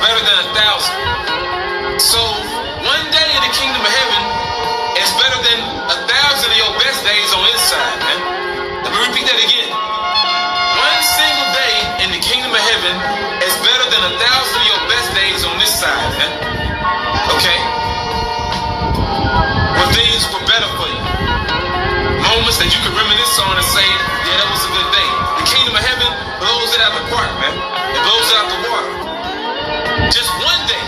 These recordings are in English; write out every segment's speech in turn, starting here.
better than 1,000. So one day in the kingdom of heaven is better than 1,000 of your best days on this side, man. Let me repeat that again. One single day in the kingdom of heaven is better than 1,000 of your best days on this side, man. Okay? Where things were better for you. Moments that you could reminisce on and say, yeah, that was a good day. The kingdom of heaven blows it out the park, man. It blows it out the water. Just one day.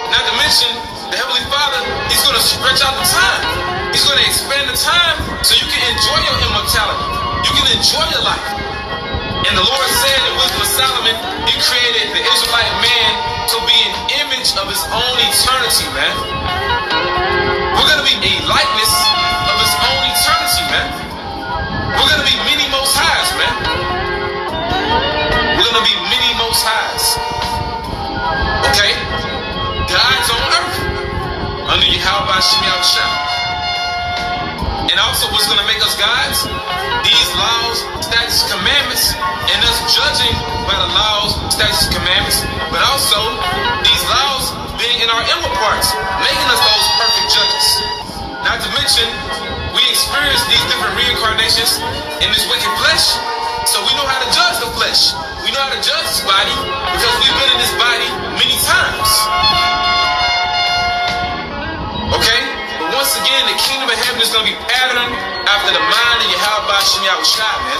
Not to mention, the Heavenly Father, He's going to stretch out the time. He's going to expand the time so you can enjoy your immortality. You can enjoy your life. And the Lord said in Wisdom of Solomon, He created the Israelite man to be an image of his own eternity, man. We're going to be a likeness of his own eternity, man. We're going to be many most highs, man. We're going to be many most highs. Okay? God's on earth under Yahweh Hashem Yahushua. And also what's going to make us gods? These laws, statutes, commandments, and us judging by the laws, statutes, commandments, but also these laws being in our inward parts, making us those perfect judges. Not to mention, we experience these different reincarnations in this wicked flesh, so we know how to judge the flesh. We know how to judge this body because we've been in this body many times. Okay? But once again, the kingdom of heaven is going to be patterned after the mind of Yahweh Hashem Yahushua, man.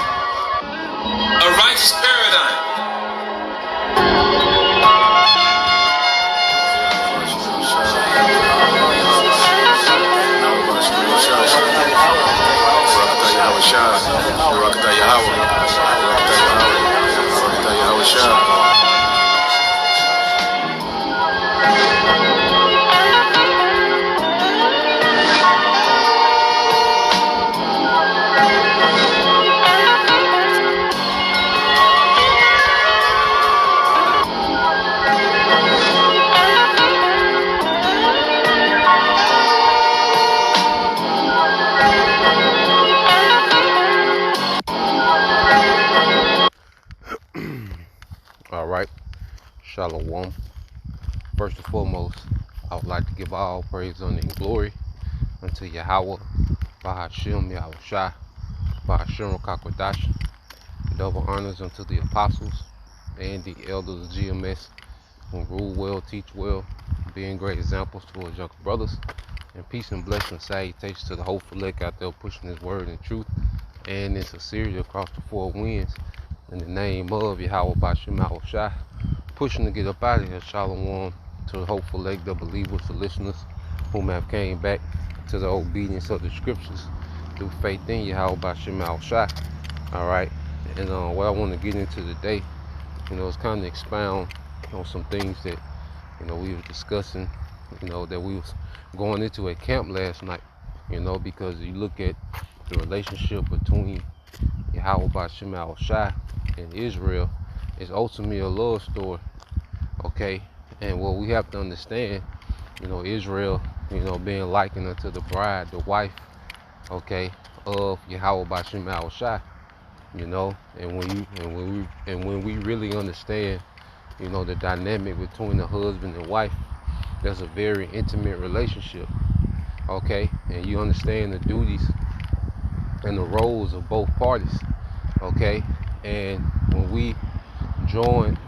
A righteous paradigm. Alright, Shalom. First and foremost, I would like to give all praise, honor, and glory unto Yahweh, Bahashem Yahushua, Bahashem Kakwadash. Double honors unto the apostles and the elders of GMS who rule well, teach well, being great examples to us younger brothers. And peace and blessing, salutations to the whole elect out there pushing His word in truth and in sincerity across the four winds. In the name of Yahweh Bashem Yahushua, pushing to get up out of here. Shalom to the hopeful elect, the believers, the listeners whom have came back to the obedience of the scriptures through faith in Yahweh Bashem Yahushua. Alright, and what I want to get into today, is kind of expound on some things that, we were discussing, that we was going into a camp last night, because you look at the relationship between Yahweh Bashem Yahushua and Israel is ultimately a love story, okay? And what we have to understand, Israel, being likened unto the bride, the wife, okay, of Yahweh Bashem Yahushua, and when we really understand, the dynamic between the husband and wife, there's a very intimate relationship, okay? And you understand the duties and the roles of both parties, okay? And when we join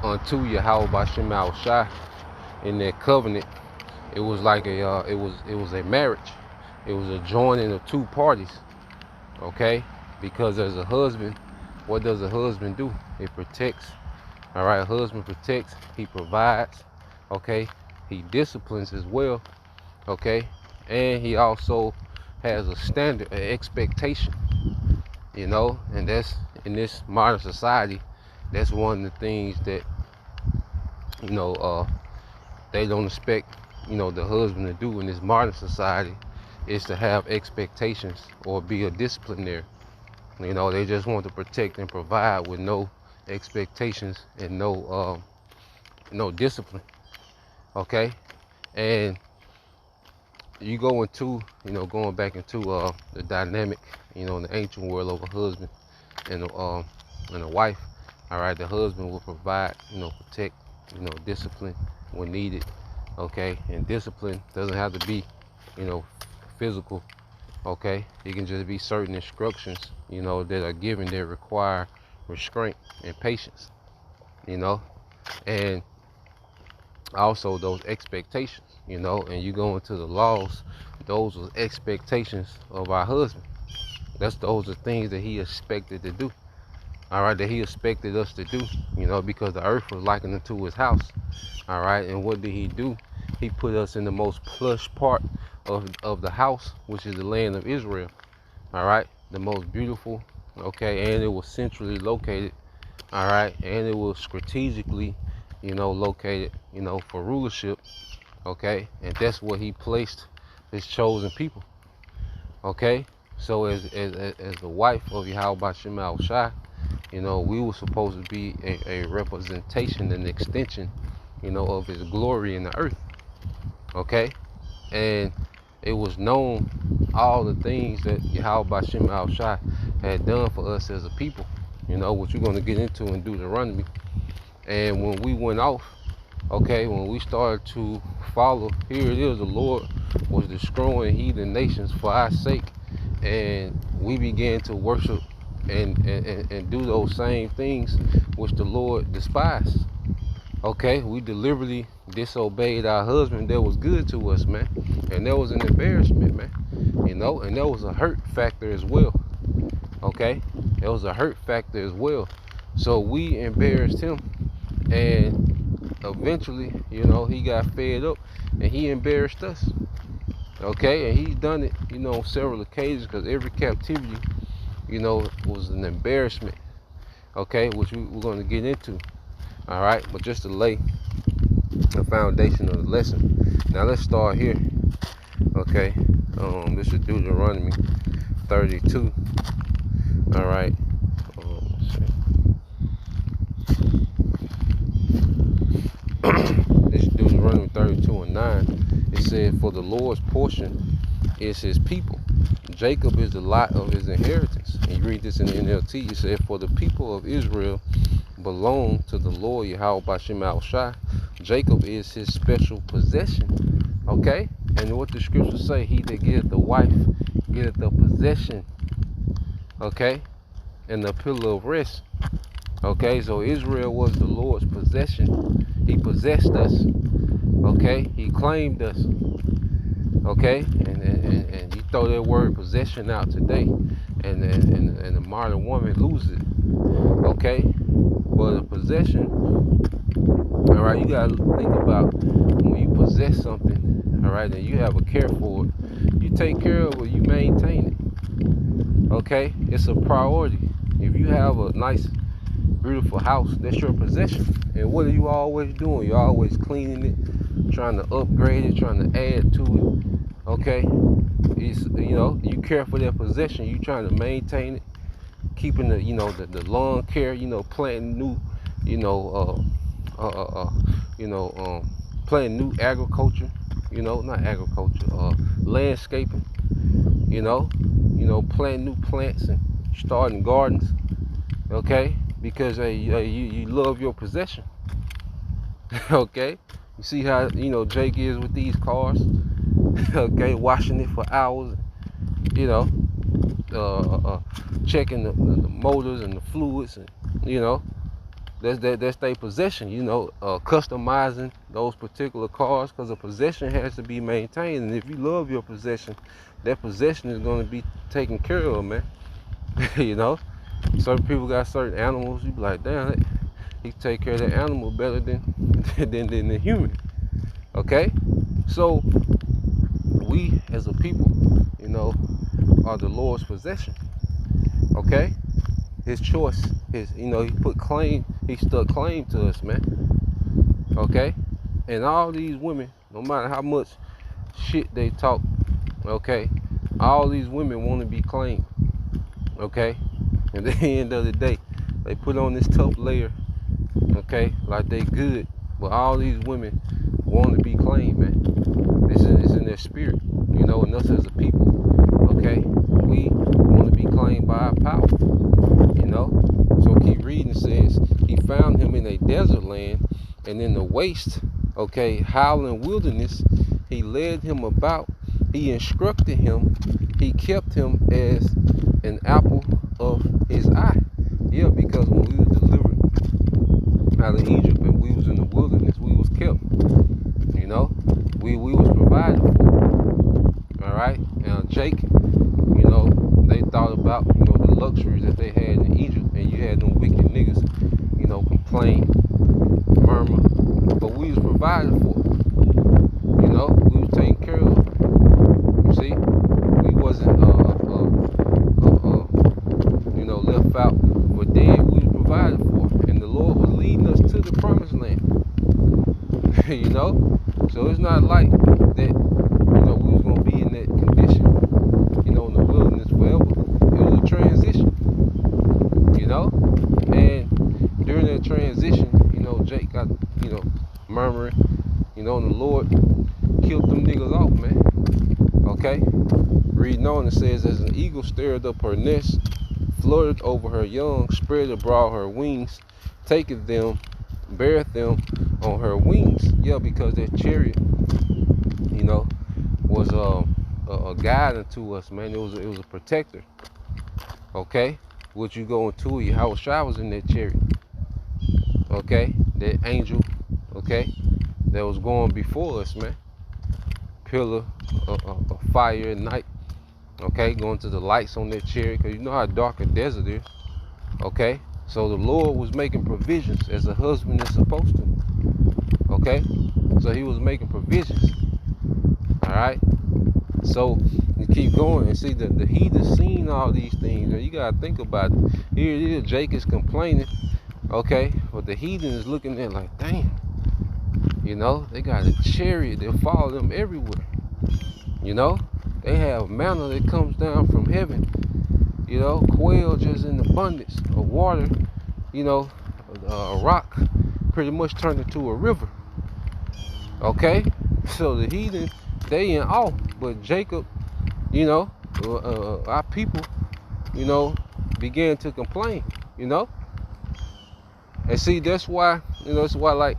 unto Yahweh Bashem Yahushua in that covenant, it was like it was a marriage. It was a joining of two parties, okay? Because as a husband, what does a husband do? It protects. All right, a husband protects. He provides, okay? He disciplines as well, okay? And he also has a standard, an expectation, and that's in this modern society. That's one of the things that they don't expect the husband to do in this modern society is to have expectations or be a disciplinary. They just want to protect and provide with no expectations and no discipline, okay? And you go into, going back into the dynamic, in the ancient world of a husband and a wife. All right, the husband will provide, protect, discipline when needed. Okay, and discipline doesn't have to be, physical. Okay, it can just be certain instructions, that are given that require restraint and patience. You know, and also those expectations. And you go into the laws, those are expectations of our husband. Those are things that he expected to do. All right, that he expected us to do. Because the earth was likened unto his house. All right, and what did he do? He put us in the most plush part of the house, which is the land of Israel. All right, the most beautiful. Okay, and it was centrally located. All right, and it was strategically, located, for rulership. Okay, and that's where he placed his chosen people. Okay, so as the wife of Yahweh Shem Shai, we were supposed to be a representation and extension, of his glory in the earth. Okay, and it was known all the things that Yahweh Shem Shai had done for us as a people, what you're going to get into in Deuteronomy. And when we went off, okay, when we started to follow, here it is, the Lord was destroying heathen nations for our sake, and we began to worship and do those same things which the Lord despised. Okay, we deliberately disobeyed our husband that was good to us, man, and that was an embarrassment, man, and that was a hurt factor as well. Okay, it was a hurt factor as well. So we embarrassed him, and eventually, he got fed up and he embarrassed us. Okay, and he's done it, on several occasions, because every captivity, was an embarrassment. Okay, which we're going to get into. All right, but just to lay the foundation of the lesson. Now let's start here. Okay, this is Deuteronomy 32. All right. Let's see. This is Deuteronomy 32 and 9. It said, "For the Lord's portion is his people. Jacob is the lot of his inheritance." And you read this in the NLT. It said, "For the people of Israel belong to the Lord Yahweh Shem Shai. Jacob is his special possession." Okay? And what the scriptures say, he that getteth the wife getteth the possession. Okay? And the pillar of rest. Okay? So Israel was the Lord's possession. He possessed us. Okay? He claimed us. Okay? And you throw that word possession out today, and the modern woman loses it. Okay? But a possession, all right, you gotta think about when you possess something, all right, and you have a care for it. You take care of it, you maintain it. Okay? It's a priority. If you have a nice, beautiful house, that's your possession. And what are you always doing? You're always cleaning it, trying to upgrade it, trying to add to it. Okay? It's, you care for that possession. You trying to maintain it, keeping the lawn care, planting new, planting new agriculture, not agriculture, landscaping, planting new plants and starting gardens. Okay? Because you love your possession. Okay? You see how, Jake is with these cars. Okay? Washing it for hours. Checking the motors and the fluids, and that's their possession. Customizing those particular cars, because a possession has to be maintained. And if you love your possession, that possession is going to be taken care of, man. Certain people got certain animals. You be like, damn, he take care of the animal better than the human. Okay, so we as a people, are the Lord's possession. Okay, his choice, he stuck claim to us, man. Okay, and all these women, no matter how much shit they talk, okay, all these women want to be claimed. Okay, and at the end of the day, they put on this tough layer, okay, like they good, but all these women want to be claimed, man. This is in their spirit, and us as a people, okay, we want to be claimed by our power, So keep reading. It says, "He found him in a desert land, And in the waste, okay, howling wilderness, he led him about, he instructed him, he kept him as an apple of his eye. Yeah, because when we were delivered out of Egypt and we was in the wilderness, we was kept. You know, we was provided for. All right. Now Jake, you know, they thought about, you know, the luxuries that they had in Egypt, and you had them wicked niggas, you know, complain, murmur, but we was provided for. You know, we was taken care of. You see, we wasn't you know, left out for dead. We was provided for, and the Lord was leading us to the promised land. You know, so it's not like that, you know, we was gonna be in that condition, you know, in the wilderness forever. It was a transition, you know, and during that transition, you know, Jake got, you know, murmuring, you know, and the Lord killed them niggas off, man. Okay, reading on, it says, as an eagle stirred up her nest, fluttered over her young, spread abroad her wings, taketh them, beareth them on her wings. Yeah, because that chariot, you know, was a guide unto us, man. It was a protector. Okay, what you go into, Yahushua was in that chariot. Okay, that angel, okay, that was going before us, man. Pillar of fire at night. Okay, going to the lights on that chariot, because you know how dark a desert is. Okay, so the Lord was making provisions as a husband is supposed to. Okay, so he was making provisions. All right, so you keep going and see the heathen seen all these things, and you gotta think about it. Here it is, Jake is complaining. Okay, but the heathen is looking there like, damn, you know, they got a chariot that follow them everywhere. You know, they have manna that comes down from heaven. You know, quail just in abundance of water. You know, a rock pretty much turned into a river. Okay, so the heathen, they in awe, but Jacob, you know, our people, you know, began to complain. You know, and see, that's why, you know, that's why, like,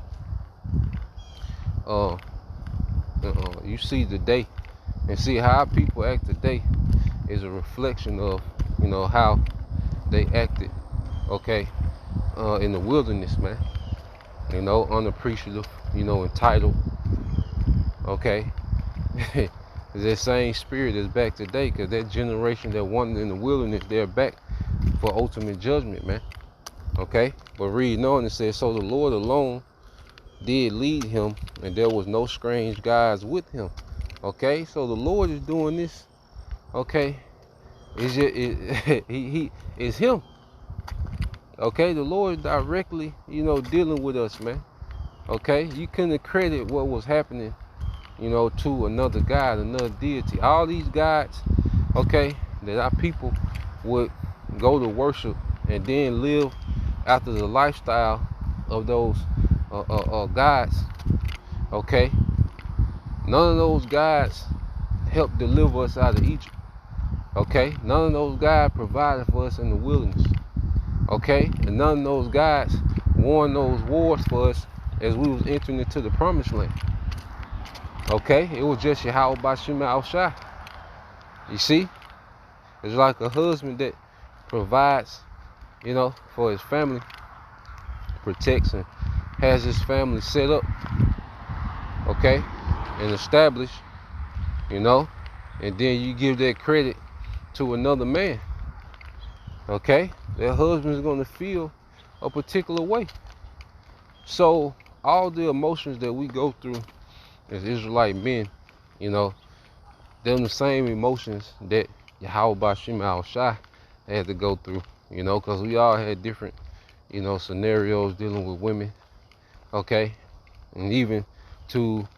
you see today, and see how our people act today is a reflection of, you know, how they acted, okay, in the wilderness, man. You know, unappreciative, you know, entitled, okay. That same spirit is back today, because that generation that wandered in the wilderness, they're back for ultimate judgment, man. Okay, but reading on, it says, so the Lord alone did lead him, and there was no strange gods with him. Okay, so the Lord is doing this. Okay, he is him. Okay, the Lord is directly, you know, dealing with us, man. Okay, you couldn't credit what was happening, you know, to another God, another deity. All these gods, okay, that our people would go to worship and then live after the lifestyle of those gods. Okay, none of those gods helped deliver us out of Egypt. Okay, none of those gods provided for us in the wilderness. Okay, and none of those gods won those wars for us as we was entering into the promised land. Okay, it was just Yahweh Bashim Al-Shai. You see, it's like a husband that provides, you know, for his family, protects and has his family set up, okay, and established, you know, and then you give that credit to another man. Okay, that husband is going to feel a particular way. So all the emotions that we go through as Israelite men, you know, they're the same emotions that Yahweh Bashim Al-Shai had to go through, you know, because we all had different, you know, scenarios dealing with women. Okay, and even to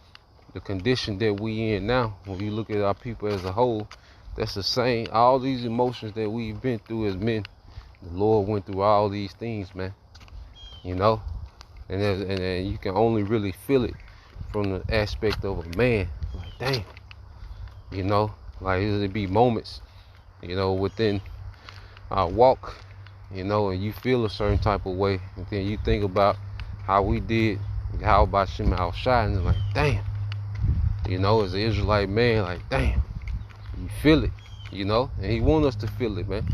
the condition that we in now, when you look at our people as a whole, that's the same. All these emotions that we've been through as men, the Lord went through all these things, man. You know, and you can only really feel it from the aspect of a man. Like, damn, you know, like it'll be moments, you know, within our walk, you know, and you feel a certain type of way, and then you think about how we did, How about Shema Al-Shai? And it's like, damn. You know, as an Israelite man, like, damn. You feel it, you know? And he want us to feel it, man.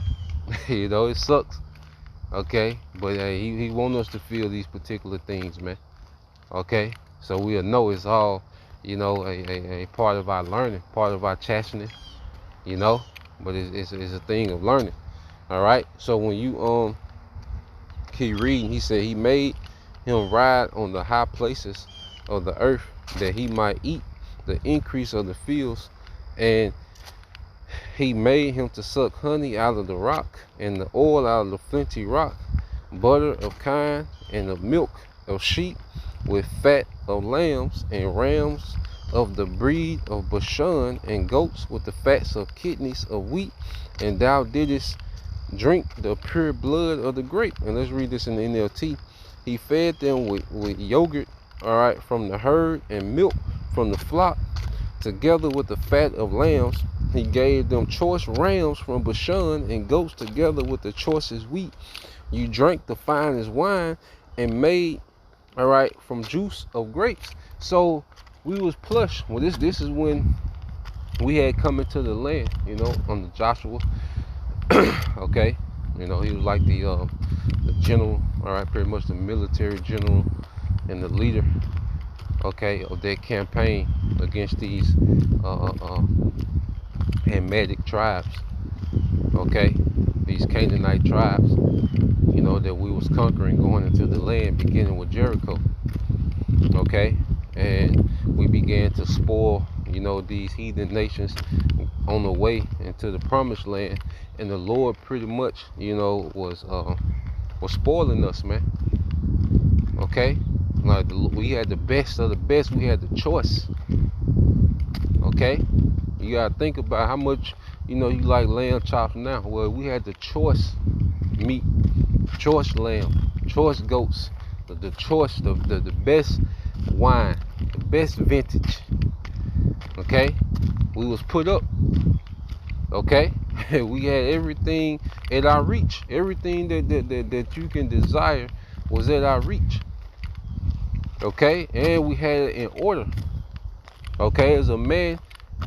You know, it sucks. Okay? But he want us to feel these particular things, man. Okay? So we'll know it's all, you know, a part of our learning, part of our chastening, you know? But it's a thing of learning. All right? So when you keep reading, he said he made him ride on the high places of the earth, that he might eat the increase of the fields, and he made him to suck honey out of the rock, and the oil out of the flinty rock, butter of kine, and the milk of sheep, with fat of lambs and rams of the breed of Bashan, and goats with the fats of kidneys of wheat, and thou didst drink the pure blood of the grape. And let's read this in the NLT. He fed them with yogurt, all right, from the herd, and milk from the flock, together with the fat of lambs. He gave them choice rams from Bashan, and goats together with the choicest wheat. You drank the finest wine, and made, all right, from juice of grapes. So we was plush. Well, this is when we had come into the land, you know, under Joshua. Okay, you know, he was like the general, all right, pretty much the military general and the leader, okay, of that campaign against these Hamitic tribes, okay, these Canaanite tribes, you know, that we was conquering, going into the land, beginning with Jericho, okay, and we began to spoil, you know, these heathen nations on the way into the promised land. And the Lord pretty much, you know, was spoiling us, man. Okay, like we had the best of the best. We had the choice. Okay, you gotta think about how much, you know, you like lamb chops now. Well, we had the choice meat, choice lamb, choice goats, the choice, the best wine, the best vintage. Okay, we was put up. Okay, we had everything at our reach. Everything that you can desire was at our reach. Okay, and we had it in order. Okay, as a man,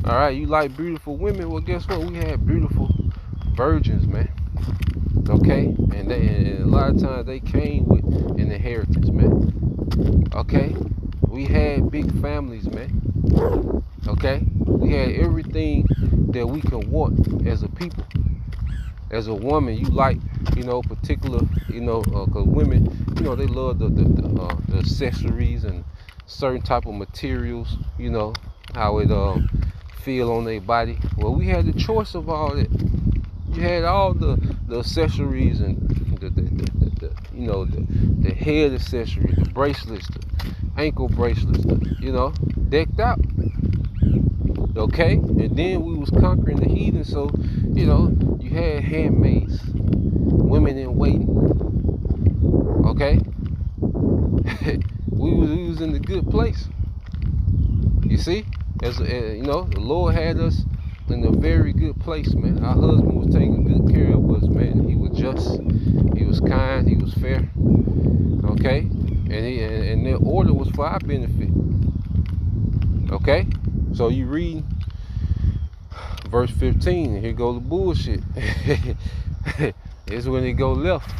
all right, you like beautiful women. Well, guess what? We had beautiful virgins, man. Okay, and a lot of times they came with an inheritance, man. Okay, we had big families, man. Okay, we had everything that we can want as a people. As a woman, you like, you know, particular, you know, cause women, you know, they love the accessories and certain type of materials, you know, how it feel on their body. Well, we had the choice of all that. You had all the accessories and the you know, the head accessories, the bracelets, the ankle bracelets, you know, decked out. Okay, and then we was conquering the heathen, so, you know, you had handmaids, women in waiting. Okay, we was in the good place. You see, as you know, the Lord had us in a very good place, man. Our husband was taking good care of us, man. He was just, he was kind, he was fair. Okay, and their order was for our benefit. Okay, so you read verse 15, and here goes the bullshit. It's when it go left.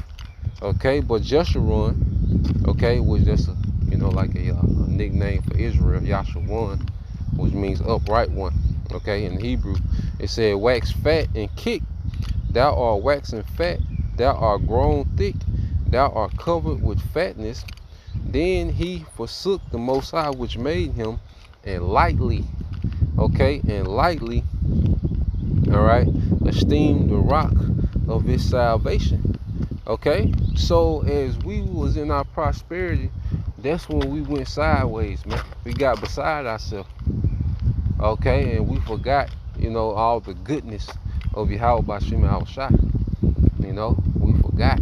Okay, but Jeshurun, okay, was just a, you know, like a nickname for Israel, Yashawan, which means upright one. Okay, in Hebrew, it said, wax fat and kick. Thou art waxing fat, thou art grown thick, thou art covered with fatness. Then he forsook the Most High which made him, and lightly, okay, and lightly, all right, esteemed the rock of his salvation. Okay, so as we was in our prosperity, that's when we went sideways, man. We got beside ourselves. Okay, and we forgot, you know, all the goodness of Yahweh Bashim Al-Shai. You know, we forgot,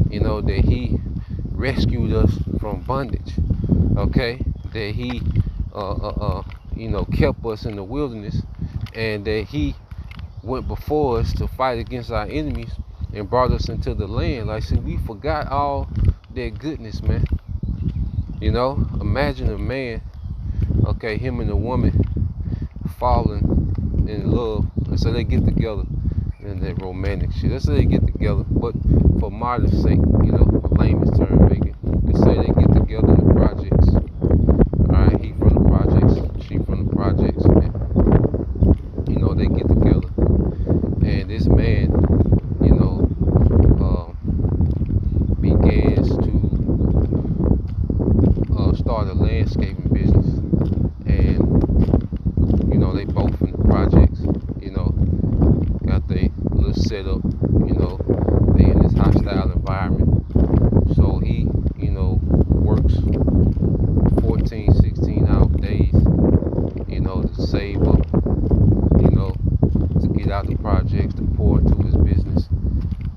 you know, that he rescued us from bondage. Okay, that he you know, kept us in the wilderness, and that he went before us to fight against our enemies and brought us into the land. Like, see, we forgot all that goodness, man. You know, imagine a man, okay, him and a woman falling in love, and so they get together and they're romantic shit. Let's say they get together, but for modern sake, you know, for layman's term making, let's say they get together in the projects. Alright, he from the projects, she from the projects, and you know, they get together, and this man, you know, begins to start a landscaping business, and you know, they both in the projects, you know, got their little setup, you know, they in this hostile environment. So he, you know, works 14, 16-hour days, you know, to save up, you know, to get out the projects, to pour into his business,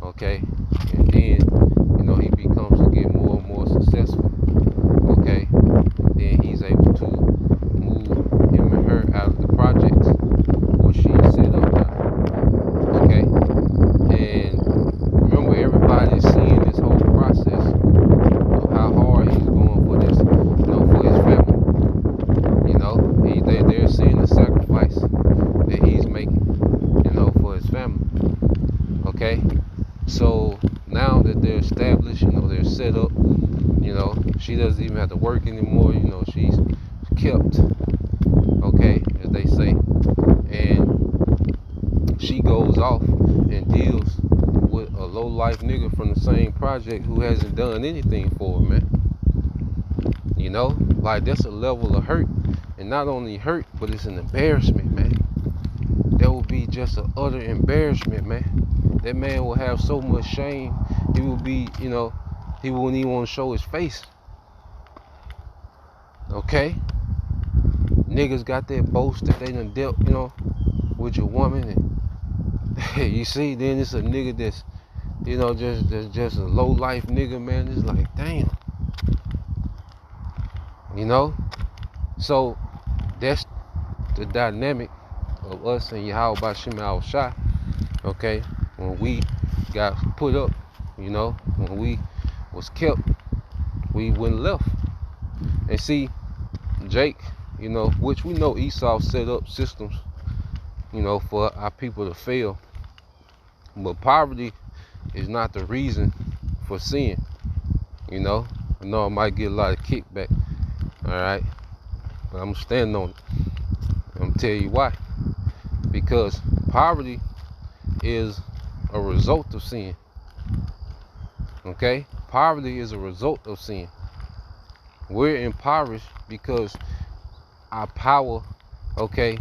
okay? And then, you know, he becomes to get more and more successful, okay? And then he's able to move him and her out of the projects where she set up now, okay? And remember, everybody's seeing this whole process of how hard he's going for this, you know, for his family. You know, they're seeing the sacrifice that he's making, you know, for his family. Okay? So now that they're established, you know, they're set up, you know, she doesn't even have to work anymore, you know, she's kept, okay, as they say. And she goes off and deals with a low-life nigga from the same project who hasn't done anything for her, man. You know, like, that's a level of hurt, and not only hurt, but it's an embarrassment, man. That would be just an utter embarrassment, man. That man will have so much shame, he will be, you know, he wouldn't even want to show his face. Okay? Niggas got that boast that they done dealt, you know, with your woman, and you see, then it's a nigga that's, you know, just a low life nigga, man. It's like, damn. You know? So that's the dynamic of us and Yahweh Bashim Yahushua, okay? When we got put up, you know, when we was kept, we went left. And see, Jake, you know, which we know Esau set up systems, you know, for our people to fail. But poverty is not the reason for sin. You know, I know I might get a lot of kickback, alright? But I'm standing on it. I'm gonna tell you why. Because poverty is a result of sin. Okay? Poverty is a result of sin. We're impoverished because our power, okay,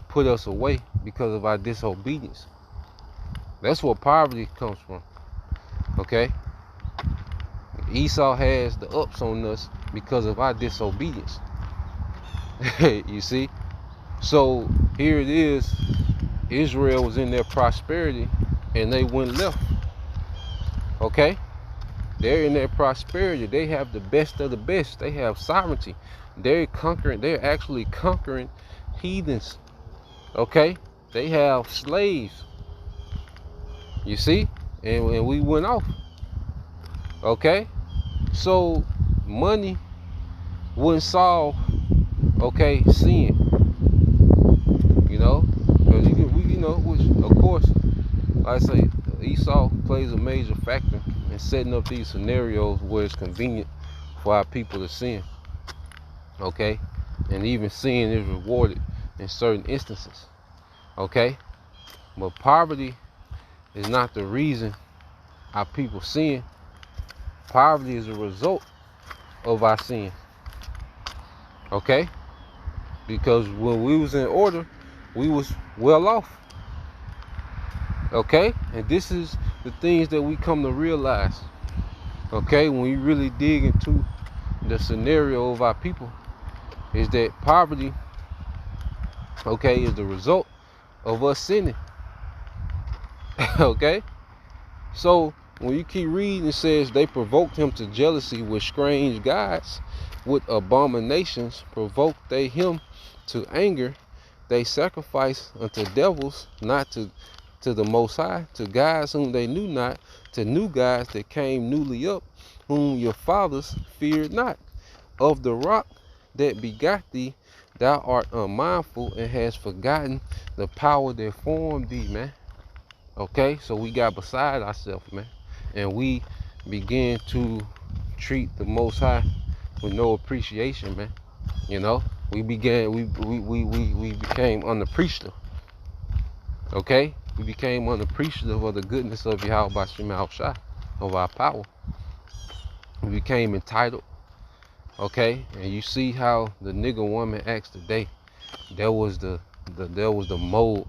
put us away because of our disobedience. That's where poverty comes from. Okay? Esau has the ups on us because of our disobedience. You see? So here it is. Israel was in their prosperity and they went left. Okay? They're in their prosperity. They have the best of the best. They have sovereignty. They're actually conquering heathens. Okay? They have slaves. You see? And we went off. Okay? So money wouldn't solve, okay, sin. You know? Because you know, which of course, like I say, Esau plays a major factor in setting up these scenarios where it's convenient for our people to sin. Okay? And even sin is rewarded in certain instances. Okay? But poverty is not the reason our people sin. Poverty is a result of our sin. Okay? Because when we was in order, we was well off. Okay? And this is the things that we come to realize. Okay? When we really dig into the scenario of our people, is that poverty, okay, is the result of us sinning. Okay? So when you keep reading, it says they provoked him to jealousy with strange gods, with abominations provoked they him to anger. They sacrificed unto devils, not to the Most High, to gods whom they knew not, to new gods that came newly up, whom your fathers feared not. of the rock that begot thee, thou art unmindful and hast forgotten the power that formed thee, man. Okay, so we got beside ourselves, man, and we began to treat the Most High with no appreciation, man. You know, we became unappreciative. Okay, we became unappreciative of the goodness of Yahweh Bashim Al-Shai, of our power. We became entitled. Okay, and you see how the nigga woman acts today. There was the mold,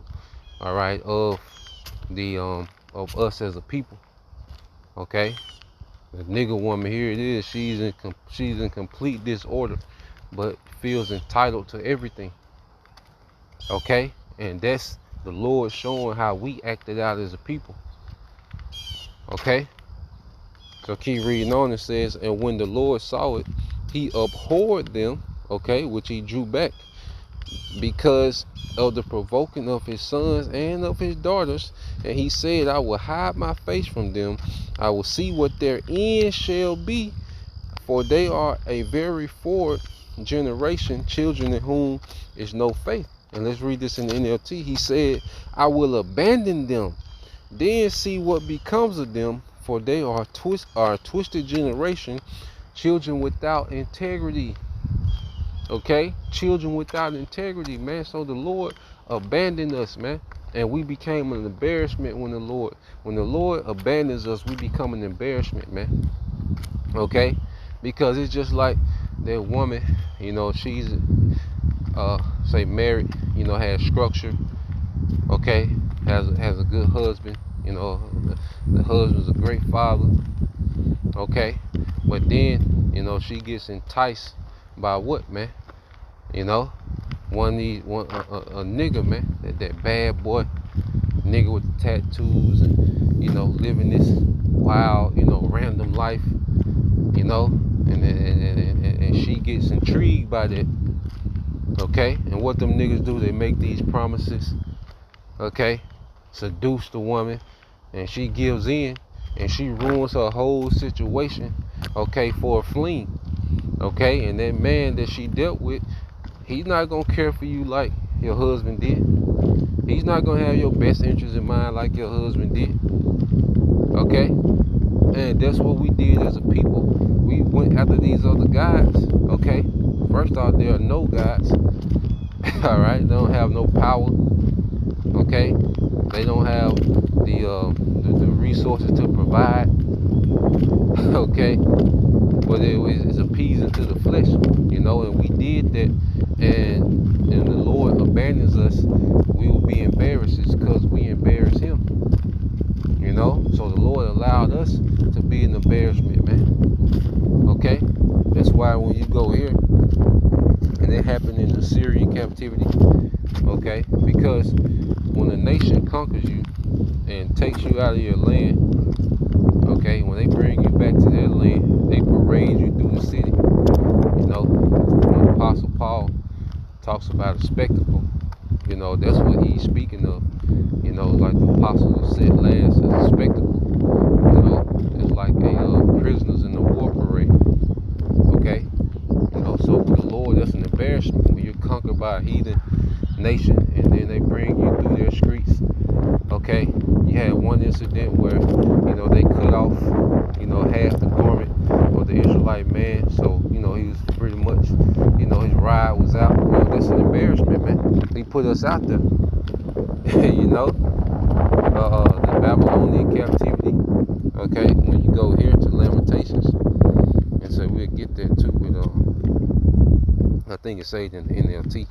all right, of us as a people. Okay, the nigga woman, here it is. She's in complete disorder, but feels entitled to everything. Okay, and that's the Lord showing how we acted out as a people. Okay, so keep reading on. It says, and when the Lord saw it, he abhorred them. Okay, which he drew back, because of the provoking of his sons and of his daughters. And he said, I will hide my face from them. I will see what their end shall be, for they are a very forward generation, children in whom is no faith. And let's read this in the NLT. He said, I will abandon them, then see what becomes of them, for they are a twisted generation, children without integrity. Okay, children without integrity, man. So the Lord abandoned us, man, and we became an embarrassment when the Lord abandons us. We become an embarrassment, man. Okay, because it's just like that woman, you know, she's say married, you know, has structure. Okay, has a good husband, you know, the husband's a great father. Okay, but then, you know, she gets enticed by what, man? You know, a nigga, man, that bad boy nigga with the tattoos and, you know, living this wild, you know, random life, you know, and she gets intrigued by that. Okay, and what them niggas do, they make these promises. Okay, seduce the woman, and she gives in, and she ruins her whole situation. Okay, for a fling. Okay, and that man that she dealt with, he's not gonna care for you like your husband did. He's not gonna have your best interest in mind like your husband did. Okay, and that's what we did as a people. We went after these other guys. Okay, first off, there are no gods. All right, they don't have no power. Okay, they don't have the resources to provide. Okay, but it's appeasing to the flesh, you know, and we did that, and the Lord abandons us. We will be embarrassed. It's because we embarrass him, you know. So the Lord allowed us to be an embarrassment, man. Okay, that's why when you go here, and it happened in the Syrian captivity. Okay, because when a nation conquers you and takes you out of your land, okay, when they bring you back to their land, they parade you through the city. You know, when Apostle Paul talks about a spectacle, you know, that's what he's speaking of. You know, like the apostles set last as a spectacle. You know, it's like a prisoners in the war parade. Okay, you know, so with the Lord, that's an embarrassment when you're conquered by a heathen nation and then they bring you through their streets. Okay, you had one incident where, you know, they cut off, you know, half the garment of the Israelite man. So, you know, he was pretty much, you know, his ride was out. You know, that's an embarrassment, man. He put us out there. You know, the Babylonian captivity. Okay, when you go here to Lamentations, and so we'll get there too with I think it's said in the NLT.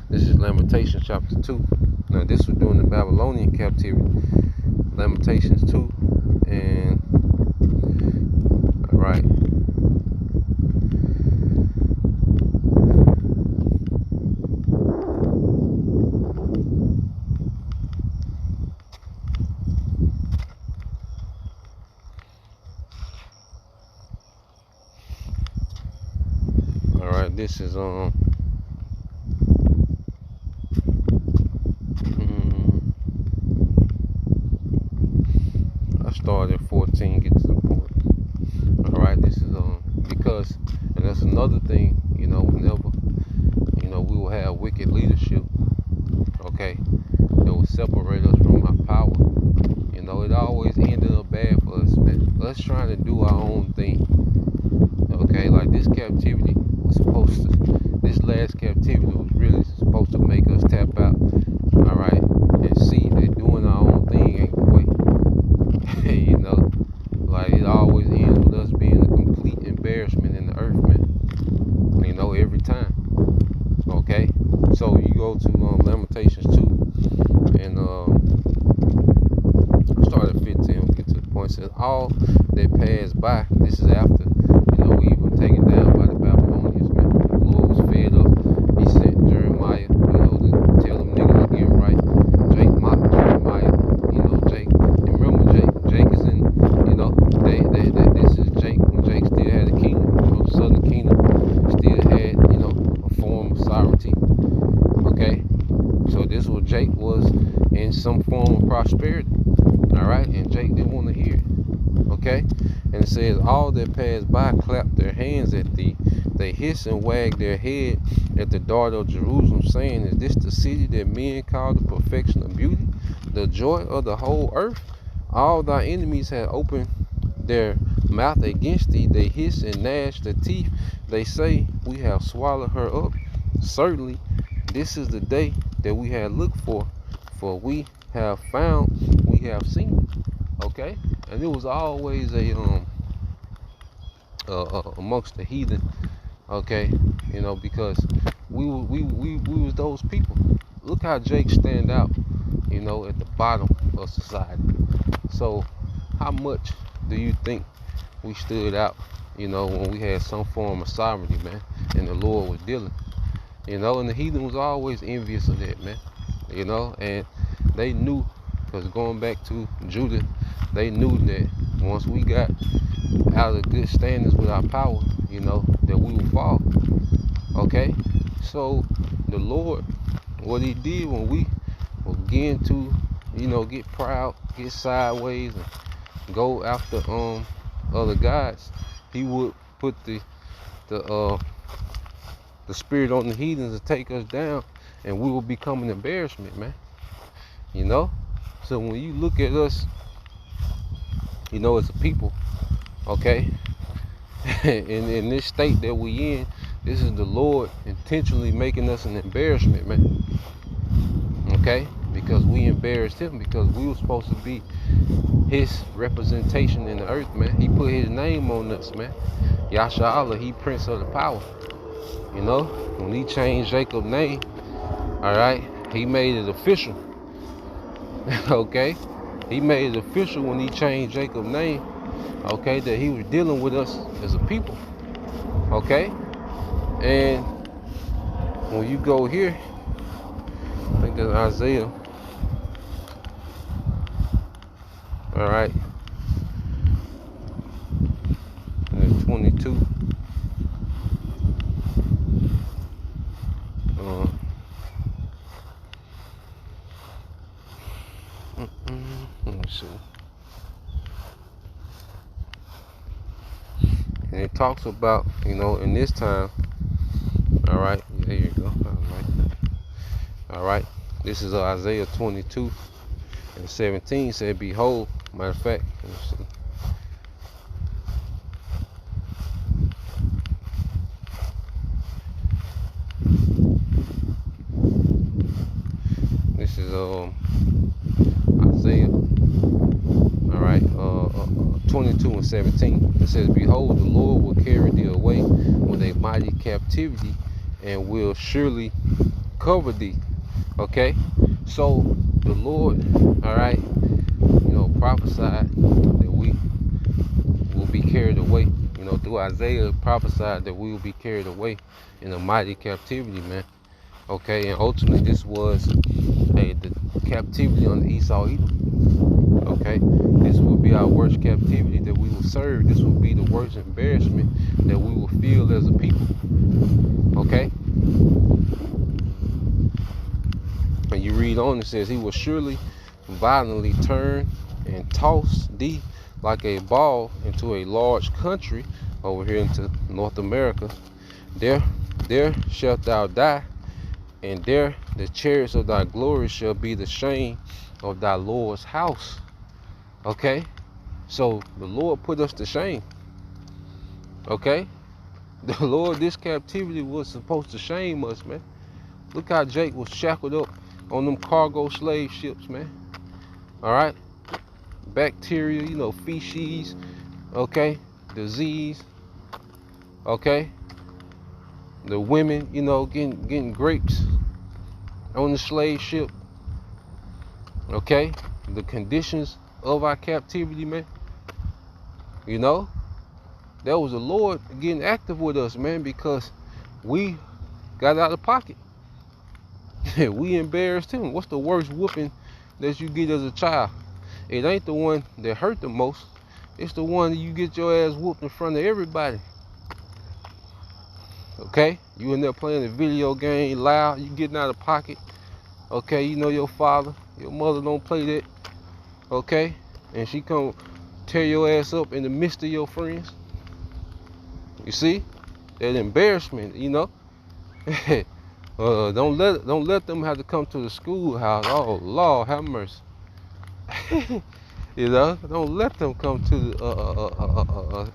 This is Lamentations chapter 2. Now this was during the Babylonian captivity. Lamentations 2 and alright. Alright, this is I started at 14, get to the point. Alright, this is because And that's another thing, whenever, we will have wicked leadership, okay, that will separate us from our power. It always ended up bad for us, man. Us trying to do our own thing, okay? Like this captivity was this last captivity was really supposed to make us tap out, all right, and see that doing our own thing ain't the way. Like it always ends with us being a complete embarrassment in the earth, man. Every time. Okay, so you go to Lamentations 2 and start at 15, get to the point. It says all that passed by. This is after we even taken down by the Babylonians, man. The Lord was fed up. He sent Jeremiah, to tell them niggas to get right. Jake mocked Jeremiah, Jake. And remember, Jake is in, this is Jake when Jake still had a kingdom, the southern kingdom still had, a form of sovereignty. Okay, so this was Jake was in some form of prosperity. All right, and Jake didn't want to hear it. Okay, and it says all that passed by clapped their hands at thee. They hissed and wagged their head at the daughter of Jerusalem, saying, is this the city that men call the perfection of beauty, the joy of the whole earth? All thy enemies had opened their mouth against thee. They hiss and gnash their teeth. They say, we have swallowed her up. Certainly, this is the day that we had looked for we have found, we have seen. Okay, and it was always amongst the heathen. Okay, because we was those people. Look how Jake stand out, at the bottom of society. So, how much do you think we stood out, when we had some form of sovereignty, man, and the Lord was dealing, and the heathen was always envious of that, man, and they knew, because going back to Judah, they knew that once we got out of good standings with our power, that we would fall. Okay, so the Lord, what he did when we began to, get proud, get sideways, and go after other gods, he would put the spirit on the heathens to take us down, and we will become an embarrassment, man. So when you look at us, as a people, okay, in this state that we in, this is the Lord intentionally making us an embarrassment, man. Okay, because we embarrassed him, because we were supposed to be his representation in the earth, man. He put his name on us, man. Yasha Allah, he Prince of the Power. When he changed Jacob's name, all right, he made it official. Okay, he made it official when he changed Jacob's name. Okay, that he was dealing with us as a people. Okay, and when you go here, I think that's Isaiah. All right, and it's 22. Let me see. And it talks about, in this time, all right, there you go. All right, this is Isaiah 22 and 17 said, behold, matter of fact, let me see. This is Isaiah, all right, 22 and 17. It says, behold, the Lord will carry thee away with a mighty captivity and will surely cover thee. Okay, so the Lord, all right, prophesied that we will be carried away. Through Isaiah, prophesied that we will be carried away in a mighty captivity, man. Okay, and ultimately this was the captivity on the Esau Edom. Okay, this will be our worst captivity that we will serve. This will be the worst embarrassment that we will feel as a people. Okay, and you read on, it says, he will surely violently turn and toss thee like a ball into a large country, over here into North America, there shalt thou die, and there the chariots of thy glory shall be the shame of thy Lord's house. Okay? So the Lord put us to shame. Okay? The Lord, this captivity was supposed to shame us, man. Look how Jake was shackled up on them cargo slave ships, man. Alright? Bacteria, feces, okay? Disease, okay? The women, getting grapes on the slave ship, okay? The conditions of our captivity, man. That was the Lord getting active with us, man, because we got out of pocket. We embarrassed him. What's the worst whooping that you get as a child? It ain't the one that hurt the most. It's the one that you get your ass whooped in front of everybody. Okay? You in there playing a video game loud, you getting out of pocket. Okay, your father, your mother don't play that. Okay? And she come tear your ass up in the midst of your friends. You see? That embarrassment, don't let them have to come to the schoolhouse. Oh Lord, have mercy. Don't let them come to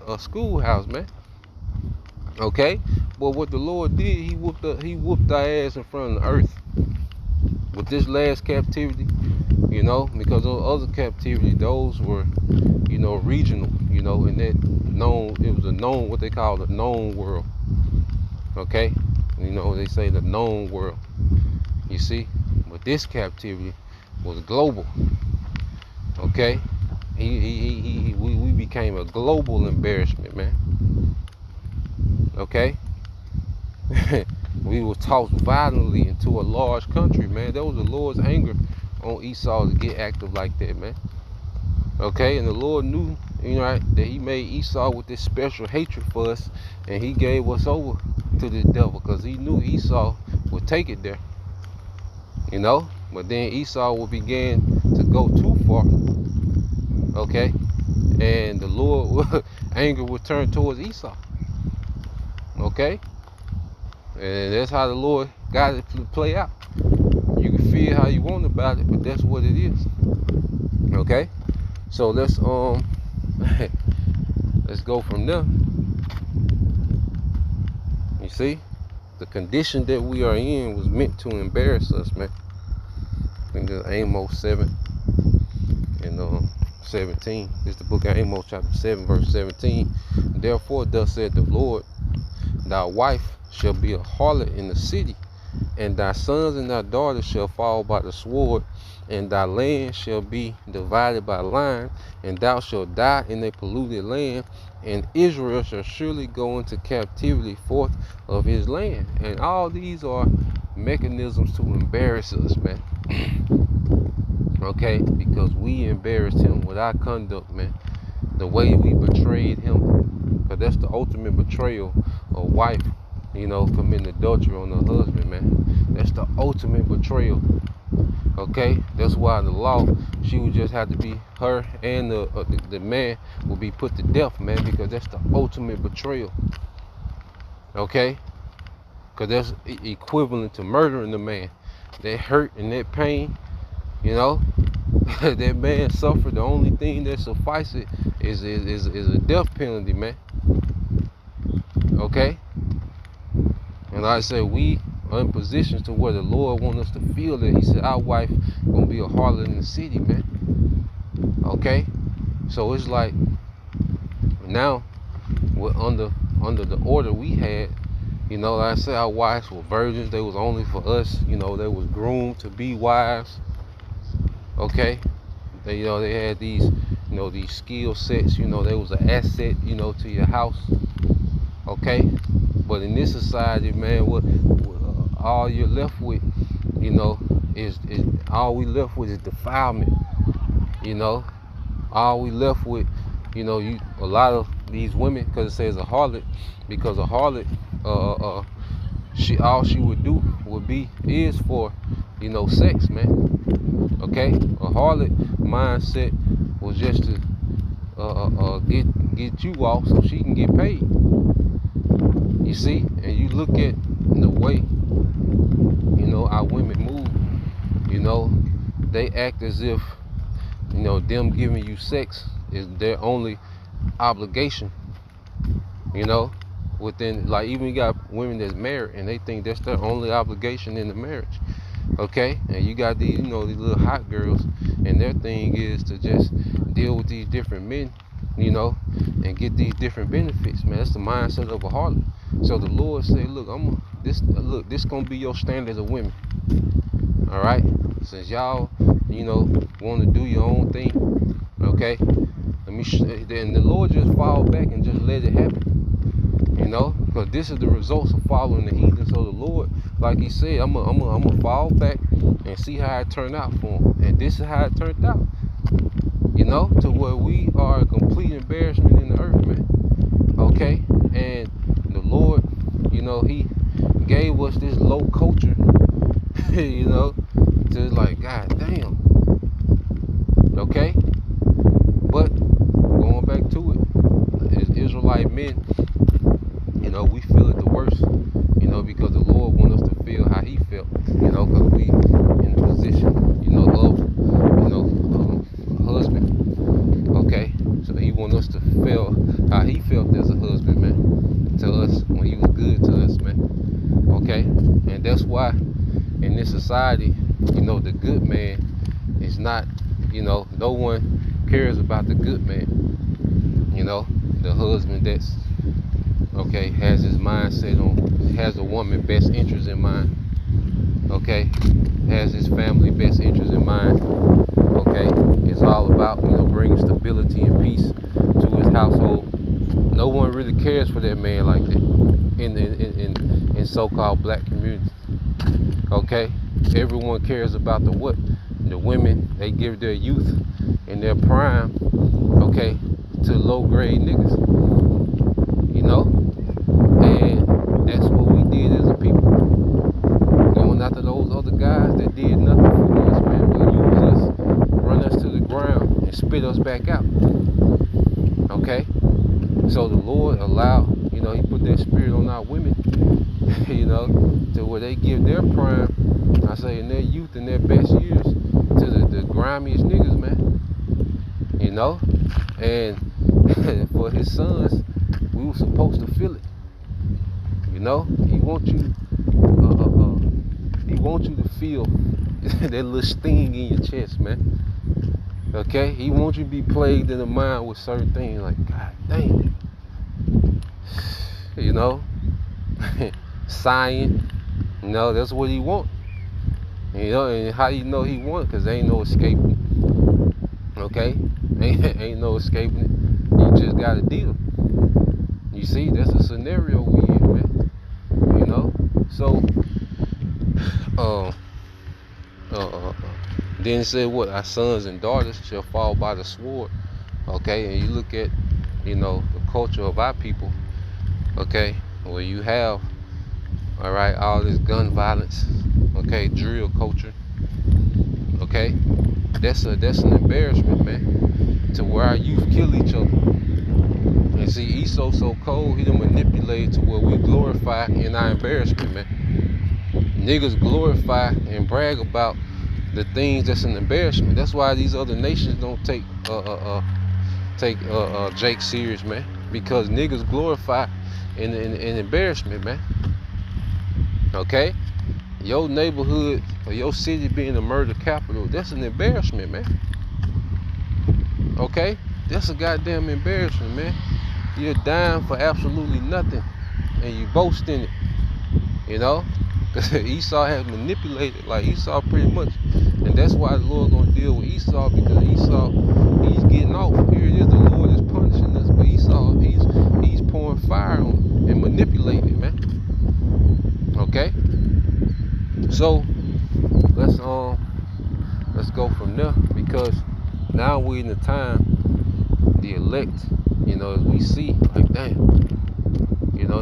a schoolhouse, man. Okay, but what the Lord did, He whooped our ass in front of the earth with this last captivity. Because those other captivity, those were, regional. And that known, it was a known, what they call the known world. Okay, they say the known world. You see, but this captivity was global. Okay, we became a global embarrassment, man. Okay, we were tossed violently into a large country, man. That was the Lord's anger on Esau to get active like that, man. Okay, and the Lord knew, that He made Esau with this special hatred for us, and He gave us over to the devil because He knew Esau would take it there. But then Esau would begin to go too far. Okay, and the Lord anger would turn towards Esau. Okay, and that's how the Lord got it to play out. You can feel how you want about it, but that's what it is. Okay, so let's let's go from there. You see, the condition that we are in was meant to embarrass us, man. I think it's Amos 7 and 17. It's the book of Amos, chapter 7, verse 17. Therefore, thus said the Lord, thy wife shall be a harlot in the city, and thy sons and thy daughters shall fall by the sword, and thy land shall be divided by line, and thou shalt die in a polluted land, and Israel shall surely go into captivity forth of his land. And all these are mechanisms to embarrass us, man. Okay, because we embarrassed him with our conduct, man. The way we betrayed him, because that's the ultimate betrayal. A wife, committing adultery on her husband, man. That's the ultimate betrayal. Okay, that's why the law, she would just have to be, her and the man will be put to death, man, because that's the ultimate betrayal. Okay, because that's equivalent to murdering the man. That hurt and that pain, that man suffered. The only thing that suffices is a death penalty, man. Okay, and like I said, we are in positions to where the Lord wants us to feel that. He said our wife gonna be a harlot in the city, man. Okay, so it's like now we're under the order we had. Like I said, our wives were virgins. They was only for us. They was groomed to be wives. Okay, they had these these skill sets. They was an asset to your house. Okay, but in this society, man, what all you're left with, is all we left with is defilement. All we left with, a lot of these women, because it says a harlot, because a harlot, all she would do is for, sex, man. Okay, a harlot mindset was just to get you off so she can get paid. You see, and you look at the way, our women move. They act as if, them giving you sex is their only obligation. Within, like, even you got women that's married and they think that's their only obligation in the marriage. Okay, and you got these, these little hot girls, and their thing is to just deal with these different men, and get these different benefits, man. That's the mindset of a harlot. So the Lord said, look, this gonna be your standards of women. All right, since y'all, want to do your own thing, okay. Then the Lord just fall back and just let it happen. Because this is the results of following the heathen. So the Lord, like He said, I'm gonna fall back and see how it turned out for Him. And this is how it turned out. To where we are a complete embarrassment in the earth, man. Okay, and the Lord, He gave us this low culture, to like, God damn. Okay, but going back to it, as Israelite men, we feel it the worst, because the Lord wants us to feel how He felt, because we in the position, of, a husband, okay? So He wants us to feel how He felt as a husband, man, to us when He was good to us, man, okay? And that's why in this society, the good man is not, no one cares about the good man, the husband that's, okay, has his mindset on, has a woman best interest in mind, okay, has his family best interest in mind, okay, it's all about, bringing stability and peace to his household. No one really cares for that man like that in so-called black communities, okay. Everyone cares about the women. They give their youth and their prime, okay, to low-grade niggas, and that's what we did as a people, going after those other guys that did nothing for us, man, but use us, run us to the ground, and spit us back out. Okay, so the Lord allowed, He put that spirit on our women, to where they give their prime, I say, in their youth and their best years, to the grimiest niggas, man. And for His sons, we were supposed to feel it. He wants you, He wants you to feel that little sting in your chest, man. Okay, He wants you to be plagued in the mind with certain things, like, God dang, sighing. That's what He wants. And how He wants? Because there ain't no escaping. Okay, ain't no escaping it. You just gotta deal. You see, that's a scenario we in, man. So, then it said, what, our sons and daughters shall fall by the sword. Okay, and you look at, the culture of our people. Okay, where you have, all right, all this gun violence. Okay, drill culture. Okay, that's an embarrassment, man. To where our youth kill each other. And see, Esau so cold, he done manipulated to where we glorify in our embarrassment, man. Niggas glorify and brag about the things that's an embarrassment. That's why these other nations don't take Jake serious, man. Because niggas glorify in embarrassment, man. Okay? Your neighborhood or your city being a murder capital, that's an embarrassment, man. Okay? That's a goddamn embarrassment, man. You're dying for absolutely nothing, and you boast in it, because Esau has manipulated, like Esau pretty much, and that's why the Lord gonna deal with Esau, because Esau, he's getting off. Here it is, the Lord is punishing us, but Esau, he's pouring fire on him and manipulating it, man. Okay, so let's go from there, because now we're in the time, the elect, as we see, like, damn,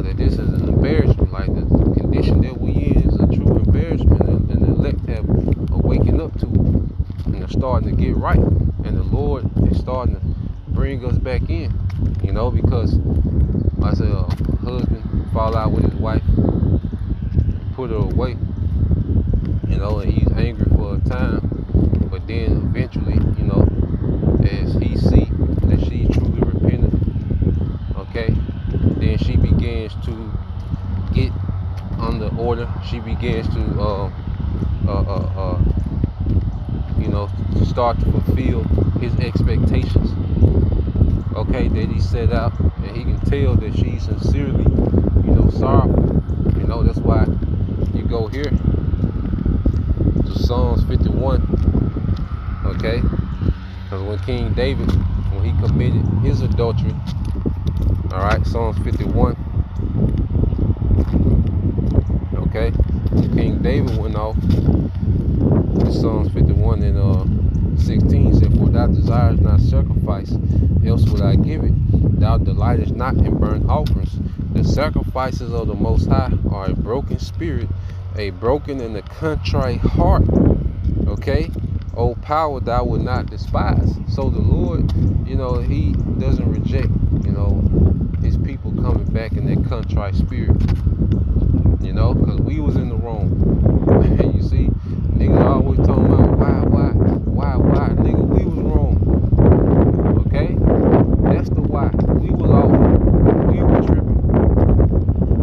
that this is an embarrassment, like the condition that we in is a true embarrassment, and the elect have awakened up to it, and they're starting to get right, and the Lord is starting to bring us back in, you know, because like I said, a husband fall out with his wife, put her away, you know, and he's angry for a time, but then eventually, you know, as he see that she truly repented, okay, then she begins to get under order. She begins to you know, to start to fulfill his expectations, okay, that he set out, and he can tell that she's sincerely, you know, sorrowful. You know, that's why you go here to Psalms 51, okay, because when King David, when he committed his adultery, all right, Psalms 51, okay, King David went off in Psalms 51 and 16 said, for thou desirest not sacrifice, else would I give it. Thou delightest not in burnt offerings. The sacrifices of the Most High are a broken spirit, a broken and a contrite heart. Okay? O power thou would not despise. So the Lord, you know, he doesn't reject, you know, his people coming back in that contrite spirit. You know, because we was in the wrong. And you see, niggas always talking about why, nigga, we was wrong. Okay? That's the why. We was off. We were tripping.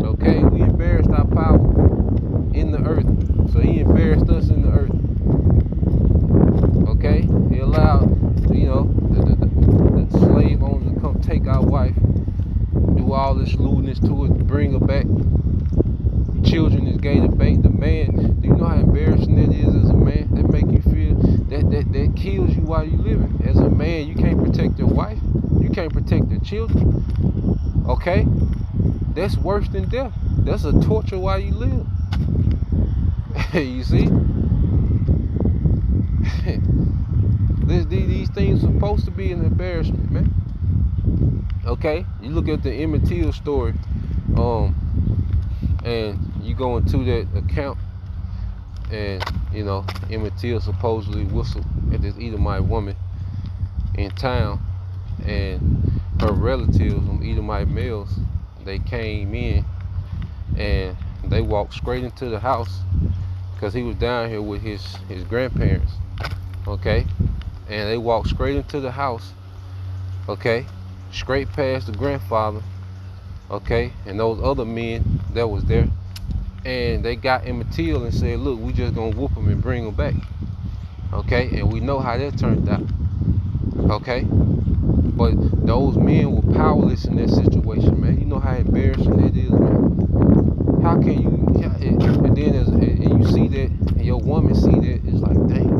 Okay? We embarrassed our power in the earth. So he embarrassed us in the earth. Okay? He allowed, you know, the slave owner to come take our wife, do all this lewdness to it, bring her back. Children is gay to bait. The man, do you know how embarrassing that is as a man? That make you feel that kills you while you living. As a man, you can't protect your wife. You can't protect the children. Okay? That's worse than death. That's a torture while you live. You see? These things are supposed to be an embarrassment, man. Okay? You look at the Emmett Till story, and you go into that account, and you know, Emmett Till supposedly whistled at this Edomite woman in town, and her relatives, them Edomite males, they came in and they walked straight into the house because he was down here with his grandparents, okay, and they walked straight into the house, okay, straight past the grandfather, okay, and those other men that was there, and they got Emmett Till and said, look, we just gonna whoop him and bring him back, okay, and we know how that turned out, okay, but those men were powerless in that situation, man. You know how embarrassing that is, man. How can you, and then and you see that, and your woman see that, it's like, dang,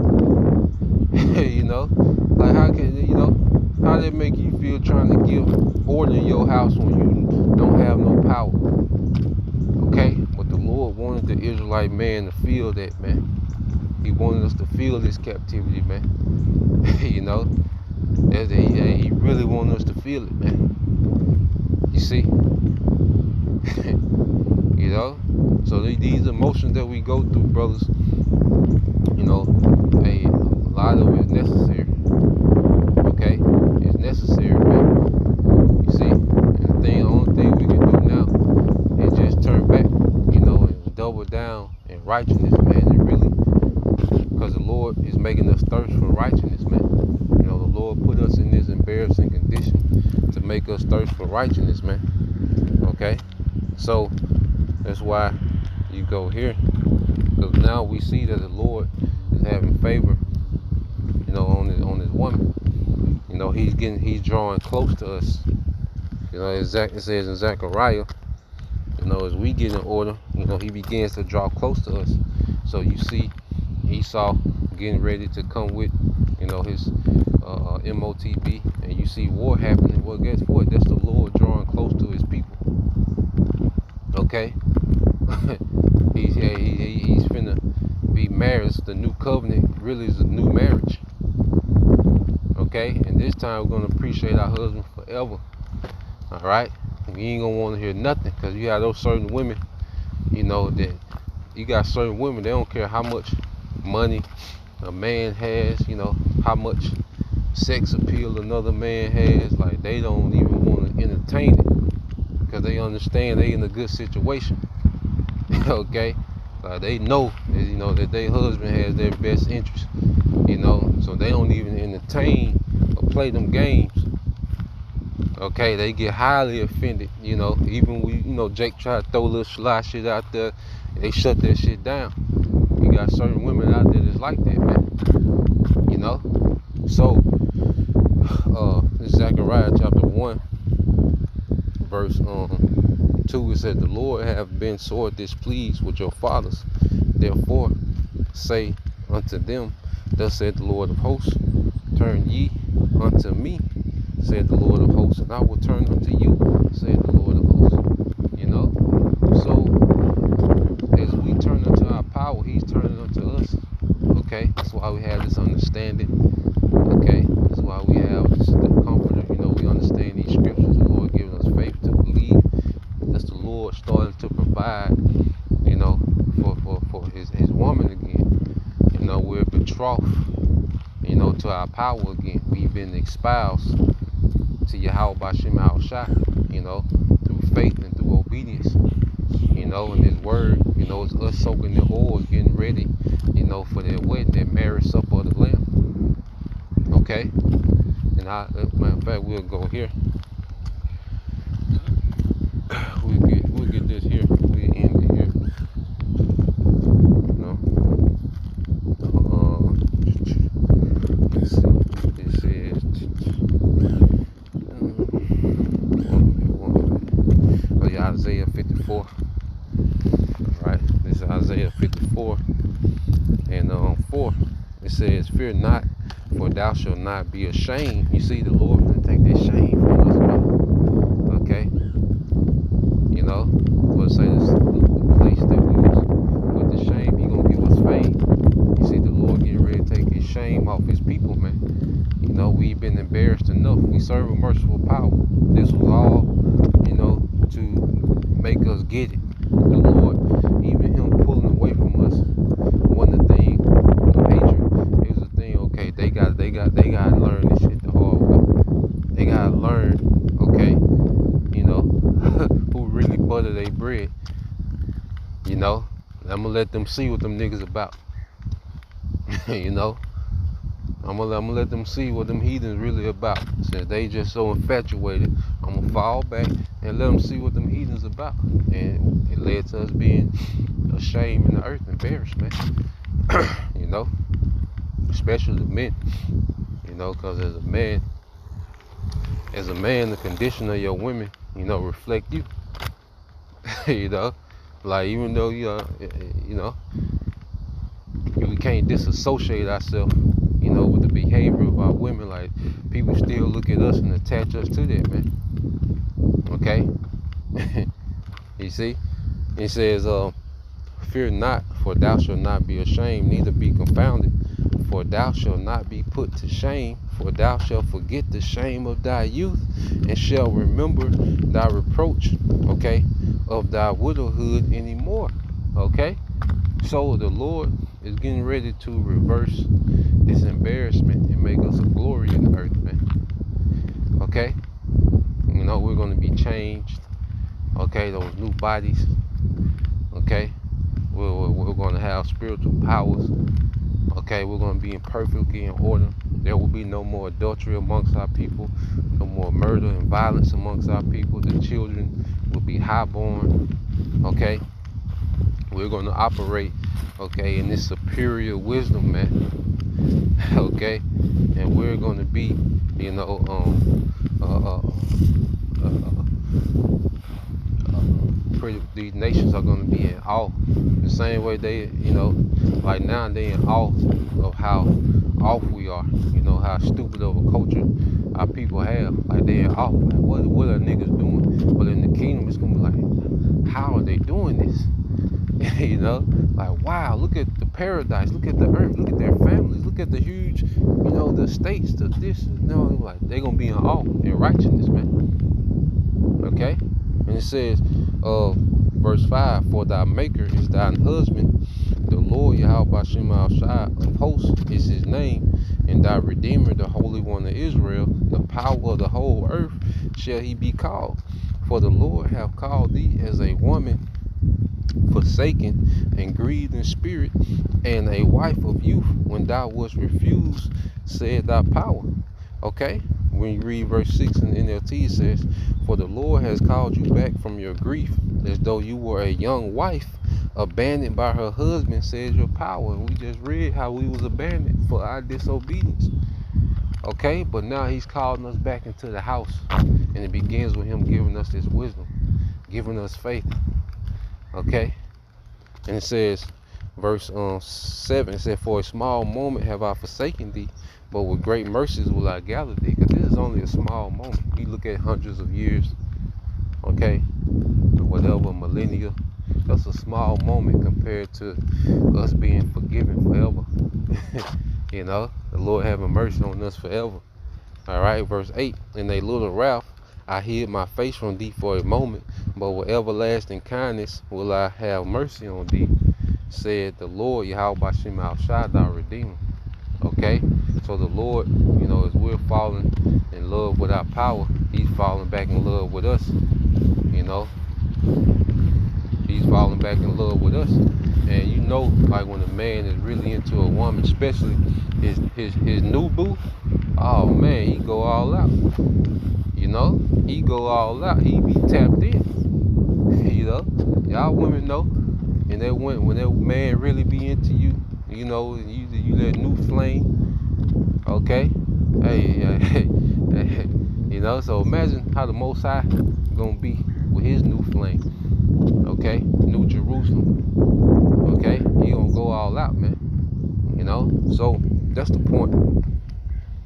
you know, like how can, you know, how that make you feel trying to give order in your house when you don't have no power? Okay, but the Lord wanted the Israelite man to feel that, man. He wanted us to feel this captivity, man. You know, he really wanted us to feel it, man. You see, you know. So these emotions that we go through, brothers, you know, a lot of it is necessary. Okay, it's necessary, man. You see, and the only thing we can do now is just turn back, you know, and double down in righteousness, man. And really, because the Lord is making us thirst for righteousness, man. You know, the Lord put us in this embarrassing condition to make us thirst for righteousness, man. Okay, so that's why you go here, because now we see that the Lord is having favor, you know, on his woman. You know, he's drawing close to us. You know, it says in Zechariah, you know, as we get in order, you know, he begins to draw close to us. So you see Esau getting ready to come with, you know, his MOTB, and you see war happening. Well, guess what? That's the Lord drawing close to his people. Okay? he's finna be married. The new covenant really is a new marriage. Okay? And this time we're gonna appreciate our husband forever. Alright? You ain't gonna want to hear nothing, because you have those certain women, you know, that you got certain women, they don't care how much money a man has, you know, how much sex appeal another man has, like they don't even want to entertain it because they understand they in a good situation. Okay, like they know that, that their husband has their best interest, so they don't even entertain or play them games. Okay, they get highly offended, even when, Jake tried to throw a little sly shit out there, they shut that shit down. You got certain women out there that's like that, man. So, this is Zechariah chapter 1, verse 2, it said, the Lord have been sore displeased with your fathers. Therefore, say unto them, thus said the Lord of hosts, turn ye unto me, said the Lord of hosts, and I will turn unto you, said the Lord of hosts. So as we turn unto our power, he's turning unto us. Okay, that's why we have this understanding. Okay, that's why we have the comforter. We understand these scriptures. The Lord giving us faith to believe. That's the Lord starting to provide, for his woman again. We're betrothed, to our power again. We've been espoused to Yahweh B'Shem Al-Shai, through faith and through obedience, and his word, it's us soaking the oil, getting ready, for their wedding, their marriage supper of the Lamb. Okay? And matter of fact, we'll go here. We'll get this here. We'll end it here. Let's see. This is Isaiah 54. Alright, this is Isaiah 54 and 4. It says, fear not, for thou shalt not be ashamed. You see, the Lord will take that shame from us, bro. Okay? We'll say this, the place that we was with the shame, he gonna give us fame. You see, the Lord getting ready to take his shame off his people, man. We've been embarrassed enough. We serve a merciful power. This was all, to make us get it. The Lord, even him pulling away from us, one of the things, the hatred, is the thing, okay, they gotta learn this shit the hard way. They gotta learn, okay, who really butter their bread. I'm gonna let them see what them niggas about. I'm gonna let them see what them heathens really about. Since they just so infatuated, I'm gonna fall back and let them see what them heathens about. And it led to us being ashamed in the earth, embarrassed, man. Especially the men. Because as a man, the condition of your women, reflect you. Like even though we can't disassociate ourselves, with the behavior of our women. Like people still look at us and attach us to that, man. Okay? You see? It says, fear not, for thou shalt not be ashamed, neither be confounded. For thou shalt not be put to shame, for thou shalt forget the shame of thy youth, and shalt remember thy reproach, okay, of thy widowhood anymore. Okay? So the Lord is getting ready to reverse this embarrassment and make us a glory in the earth, man. Okay? We're going to be changed. Okay? Those new bodies. Okay? We're going to have spiritual powers. Okay? We're going to be perfectly in order. There will be no more adultery amongst our people. No more murder and violence amongst our people. The children will be highborn. Okay? We're going to operate, okay, in this superior wisdom, man. Okay? And we're going to be, these nations are going to be in awe. The same way they, like now they in awe of how off we are. How stupid of a culture our people have. Like they in awe. Like what are niggas doing? But in the kingdom, it's going to be like, how are they doing this? Like wow, look at the paradise, look at the earth, look at their families, look at the huge, the states, the this, like they're gonna be in awe and righteousness, man. Okay? And it says, verse 5, for thy maker is thine husband, the Lord Yahweh B'Shem Al-Shai of hosts is his name, and thy Redeemer, the Holy One of Israel, the power of the whole earth shall he be called. For the Lord hath called thee as a woman forsaken and grieved in spirit, and a wife of youth when thou wast refused, said thy power. Okay? When you read verse 6 in the NLT, it says, for the Lord has called you back from your grief, as though you were a young wife, abandoned by her husband, says your power. And we just read how we was abandoned for our disobedience. Okay? But now he's calling us back into the house. And it begins with him giving us this wisdom, giving us faith. Okay? And it says, verse 7, it said, for a small moment have I forsaken thee, but with great mercies will I gather thee. Because this is only a small moment. You look at hundreds of years, okay, or whatever, millennia. That's a small moment compared to us being forgiven forever. You know, the Lord having mercy on us forever. All right, verse 8, in a little wrath I hid my face from thee for a moment, but with everlasting kindness will I have mercy on thee, said the Lord, Yahweh B'Shem Al-Shai, thy Redeemer. Okay, so the Lord, you know, as we're falling in love with our power, he's falling back in love with us. You know, he's falling back in love with us. And you know, like when a man is really into a woman, especially his new boo, oh man, he go all out. You know, he go all out. He be tapped in. You know, y'all women know. And that when that man really be into you, you know, you that new flame. Okay, hey, you know. So imagine how the Most High gonna be with his new flame. Okay, New Jerusalem. Okay, he gonna go all out, man. You know. So that's the point.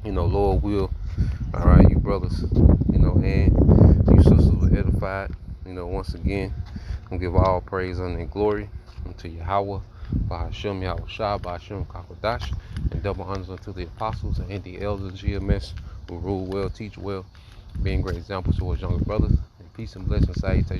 You know, Lord will. All right, you brothers. You know, and you sisters were edified. You know, once again, I'm gonna give all praise, honor, and glory unto Yahweh, B'Hashem Yahushua, B'Hashem Kakodash, and double honors unto the apostles and the elders of GMS who rule well, teach well, being great examples to us younger brothers. And peace and blessings, salutation.